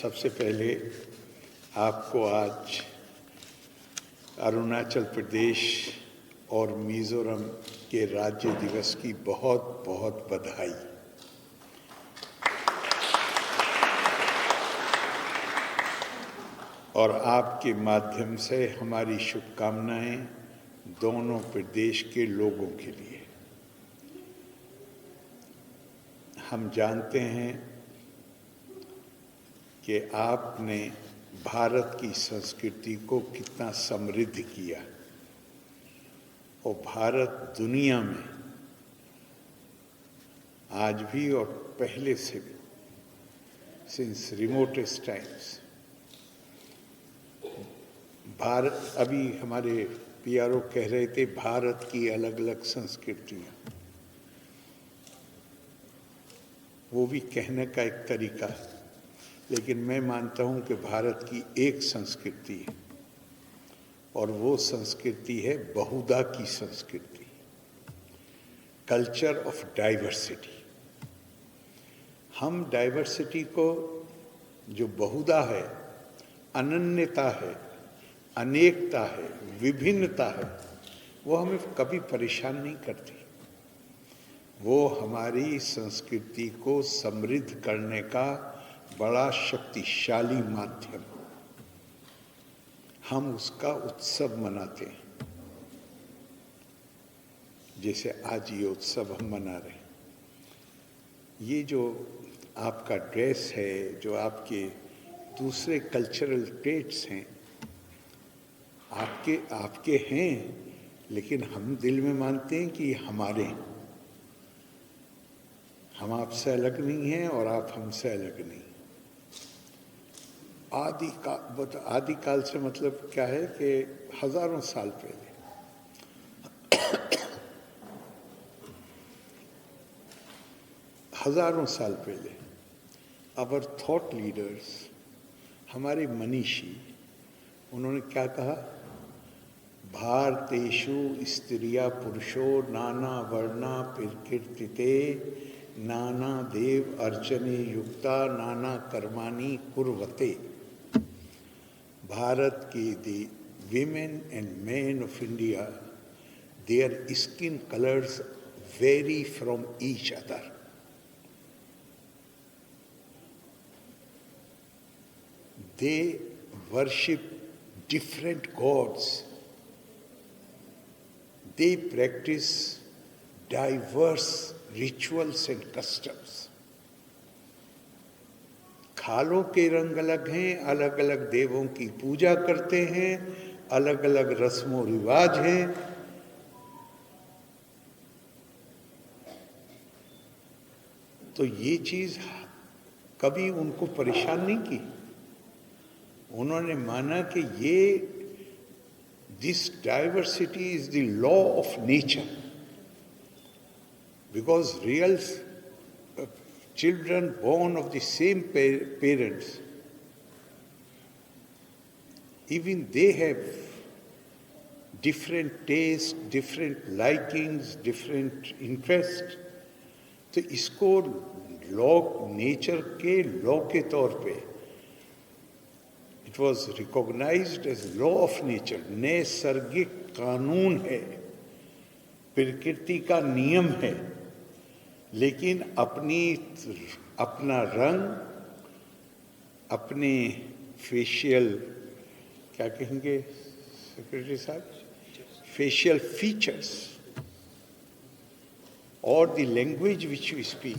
सबसे पहले आपको आज अरुणाचल प्रदेश और मिज़ोरम के राज्य दिवस की बहुत बहुत बधाई। और आपके माध्यम से हमारी शुभकामनाएं दोनों प्रदेश के लोगों के लिए। हम जानते हैं कि आपने भारत की संस्कृति को कितना समृद्ध किया और भारत दुनिया में आज भी और पहले से भी सिंस रिमोटेस्ट टाइम्स भारत, अभी हमारे पीआरओ कह रहे थे भारत की अलग अलग संस्कृतियाँ, वो भी कहने का एक तरीका है, लेकिन मैं मानता हूँ कि भारत की एक संस्कृति है और वो संस्कृति है बहुधा की संस्कृति, कल्चर ऑफ डाइवर्सिटी। हम डाइवर्सिटी को, जो बहुधा है, अनन्यता है, अनेकता है, विभिन्नता है, वो हमें कभी परेशान नहीं करती। वो हमारी संस्कृति को समृद्ध करने का बड़ा शक्तिशाली माध्यम। हम उसका उत्सव मनाते हैं, जैसे आज ये उत्सव हम मना रहे हैं। ये जो आपका ड्रेस है, जो आपके दूसरे कल्चरल ट्रेट्स हैं, आपके हैं, लेकिन हम दिल में मानते हैं कि ये हमारे हैं। हम आपसे अलग नहीं हैं और आप हमसे अलग नहीं। आदिकाल से मतलब क्या है कि हजारों साल पहले आवर थॉट लीडर्स, हमारे मनीषी, उन्होंने क्या कहा? भारतेषु स्त्रिया पुरुषो नाना वर्णा प्रकीर्तिते नाना देव अर्चने युक्ता नाना कर्माणि कुर्वते। भारत के the women and men of India, their skin colors vary from each other. They worship different gods. They practice diverse rituals and customs. खालों के रंग अलग हैं, अलग अलग देवों की पूजा करते हैं, अलग अलग रस्मों रिवाज हैं। तो ये चीज कभी उनको परेशान नहीं की। उन्होंने माना कि ये this diversity is the law of nature, because real children born of the same parents, even they have different tastes, different likings, different interests. तो इसको लॉ, नेचर के लॉ के तौर पे it was recognised as law of nature. नैसर्गिक कानून है, प्रकृति का नियम है, लेकिन अपना रंग, अपने फेशियल, क्या कहेंगे सेक्रेटरी साहब, फेशियल फीचर्स और the language which you speak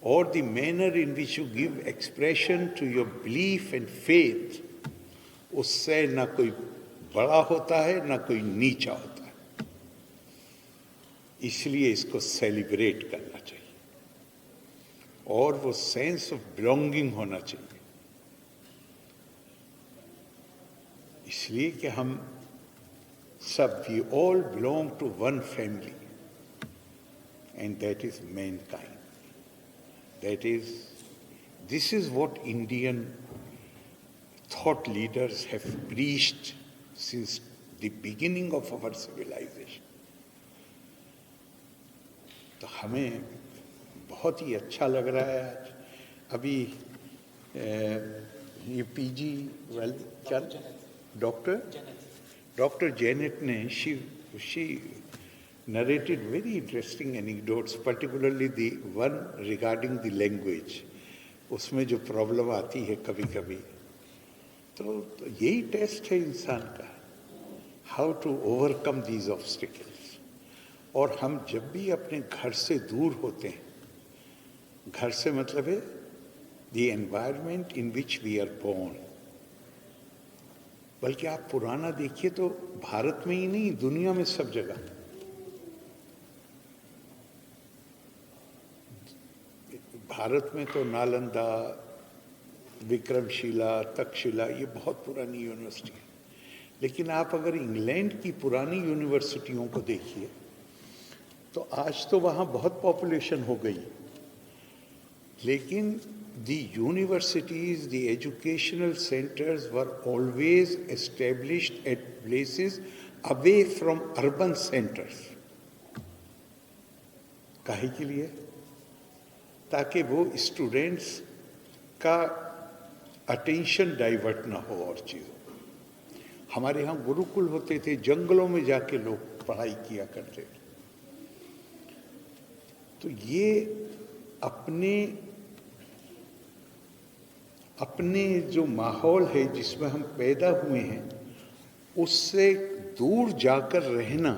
और the manner in which you give expression to your belief and faith, उससे ना कोई बड़ा होता है ना कोई नीचा होता है। इसलिए इसको सेलिब्रेट करना चाहिए और वो सेंस ऑफ बिलोंगिंग होना चाहिए। इसलिए कि हम सब, we all belong to one family and that is mankind. This is what Indian thought leaders have preached since the beginning of our civilisation. तो हमें बहुत ही अच्छा लग रहा है आज। अभी ये पीजी वेल क्या डॉक्टर जेनेट ने she narrated very interesting anecdotes, particularly the one regarding the language. उसमें जो प्रॉब्लम आती है कभी कभी, तो यही टेस्ट है इंसान का, how to overcome these obstacles. और हम जब भी अपने घर से दूर होते हैं, घर से मतलब है the environment in which we are born. बल्कि आप पुराना देखिए तो भारत में ही नहीं, दुनिया में सब जगह भारत में तो नालंदा, विक्रमशिला, तक्षशिला ये बहुत पुरानी यूनिवर्सिटी है। लेकिन आप अगर इंग्लैंड की पुरानी यूनिवर्सिटियों को देखिए तो आज तो वहाँ बहुत पॉपुलेशन हो गई, लेकिन the universities, the educational centres were always established at places away from urban centres. काहे के लिए? ताकि वो स्टूडेंट्स का अटेंशन डाइवर्ट ना हो और चीज़ों। हमारे यहाँ गुरुकुल होते थे, जंगलों में जाके लोग पढ़ाई किया करते थे। तो ये अपने जो माहौल है जिसमें हम पैदा हुए हैं, उससे दूर जाकर रहना,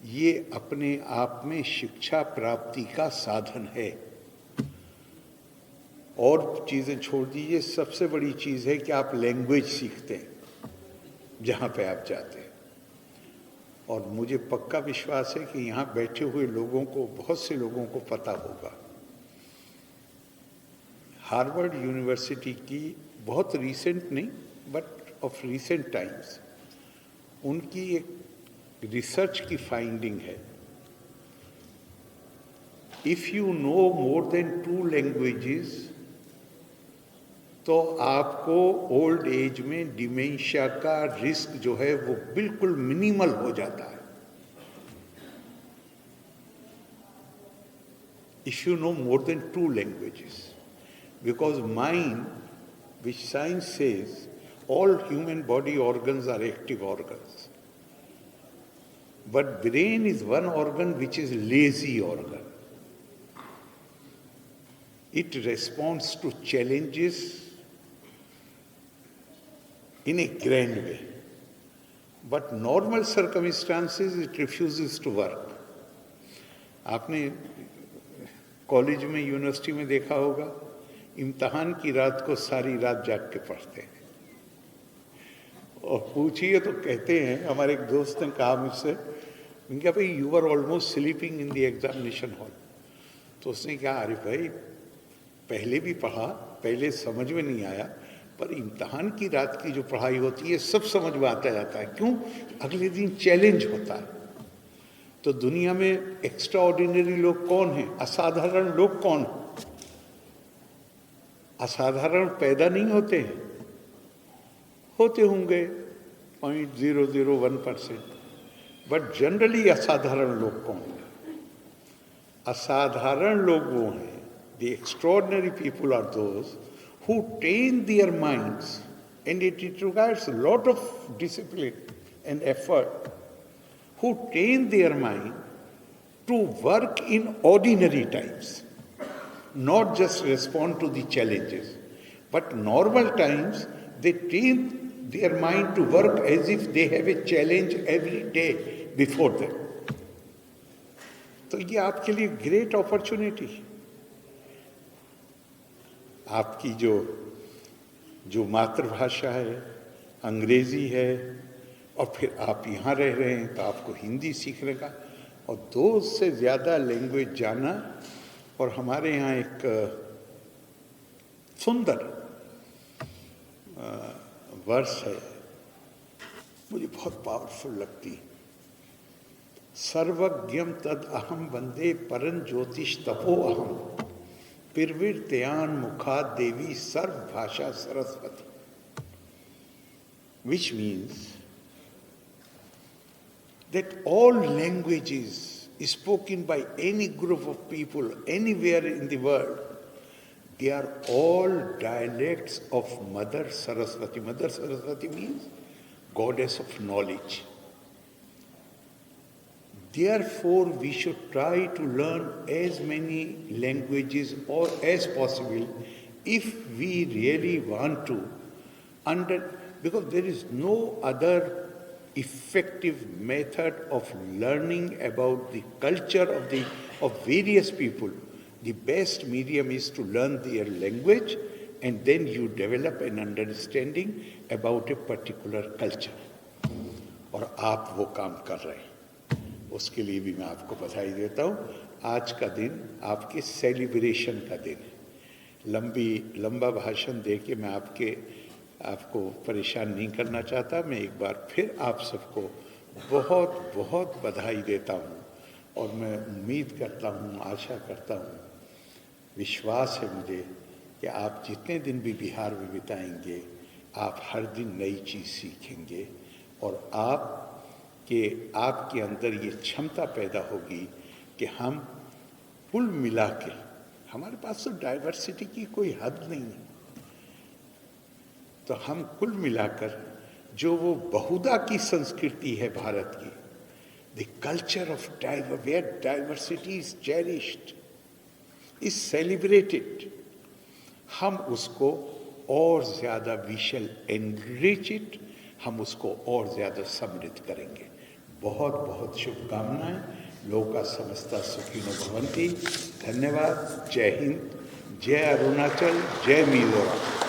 ये अपने आप में शिक्षा प्राप्ति का साधन है। और चीज़ें छोड़ दीजिए, सबसे बड़ी चीज़ है कि आप लैंग्वेज सीखते हैं जहाँ पे आप जाते हैं। और मुझे पक्का विश्वास है कि यहाँ बैठे हुए लोगों को, बहुत से लोगों को पता होगा, हार्वर्ड यूनिवर्सिटी की बहुत रीसेंट नहीं बट ऑफ रीसेंट टाइम्स उनकी एक रिसर्च की फाइंडिंग है, if you know more than 2 languages तो आपको ओल्ड एज में डिमेंशिया का रिस्क जो है वो बिल्कुल मिनिमल हो जाता है। If you know more than 2 languages, because mind, which science says all human body organs are active organs, but brain is one organ which is lazy organ. It responds to challenges in a grand way, but normal circumstances it refuses to work. आपने college में, university में देखा होगा, इम्तहान की रात को सारी रात जाग के पढ़ते हैं, और पूछिए तो कहते हैं, हमारे एक दोस्त ने कहा मुझसे, उनका भाई you are almost sleeping in the examination hall. तो उसने कहा, अरे भाई पहले भी पढ़ा, पहले समझ में नहीं आया, पर इम्तहान की रात की जो पढ़ाई होती है सब समझ में आता जाता है। क्यों? अगले दिन चैलेंज होता है। तो दुनिया में एक्स्ट्रा ऑर्डिनरी लोग कौन हैं? असाधारण लोग कौन हैं? असाधारण पैदा नहीं होते हैं, होते होंगे 0.001%, बट जनरली असाधारण लोग कौन हैं? असाधारण लोग वो हैं, the extraordinary people are those who train their minds, and it requires a lot of discipline and effort, who train their mind to work in ordinary times, not just respond to the challenges, but normal times they train their mind to work as if they have a challenge every day before them. तो ये आपके लिए great opportunity है। आपकी जो मातृभाषा है अंग्रेजी है, और फिर आप यहाँ रह रहे हैं तो आपको हिंदी सीखने का, और 2 से ज़्यादा लैंग्वेज जाना। और हमारे यहाँ एक सुंदर वर्स है, मुझे बहुत पावरफुल लगती, सर्वज्ञम तद अहम वंदे परं ज्योतिष तपो अहम पिरविर्तयान मुखाद देवी सर्व भाषा Saraswati, which means that all languages spoken by any group of people anywhere in the world, They are all dialects of Mother Saraswati. Mother Saraswati means goddess of knowledge. Therefore, we should try to learn as many languages or as possible if we really want to because there is no other effective method of learning about the culture of various people. The best medium is to learn their language, and then you develop an understanding about a particular culture. और आप वो काम कर रहे हैं, उसके लिए भी मैं आपको बधाई देता हूँ। आज का दिन आपके सेलिब्रेशन का दिन है। लंबा भाषण दे के मैं आपको परेशान नहीं करना चाहता। मैं एक बार फिर आप सबको बहुत बहुत बधाई देता हूँ, और मैं उम्मीद करता हूँ, आशा करता हूँ, विश्वास है मुझे कि आप जितने दिन भी बिहार में बिताएंगे, आप हर दिन नई चीज़ सीखेंगे, और आपके अंदर ये क्षमता पैदा होगी कि हम कुल मिला के, हमारे पास तो डाइवर्सिटी की कोई हद नहीं है, तो हम कुल मिलाकर जो वो बहुधा की संस्कृति है भारत की, the culture of where diversity is cherished, is celebrated, हम उसको और ज़्यादा वी शैल एनरिच इट, हम उसको और ज़्यादा समृद्ध करेंगे। बहुत बहुत शुभकामनाएं। लोका समस्ता सुखिनो भवन्ति। धन्यवाद। जय हिंद, जय अरुणाचल, जय मिजोरम।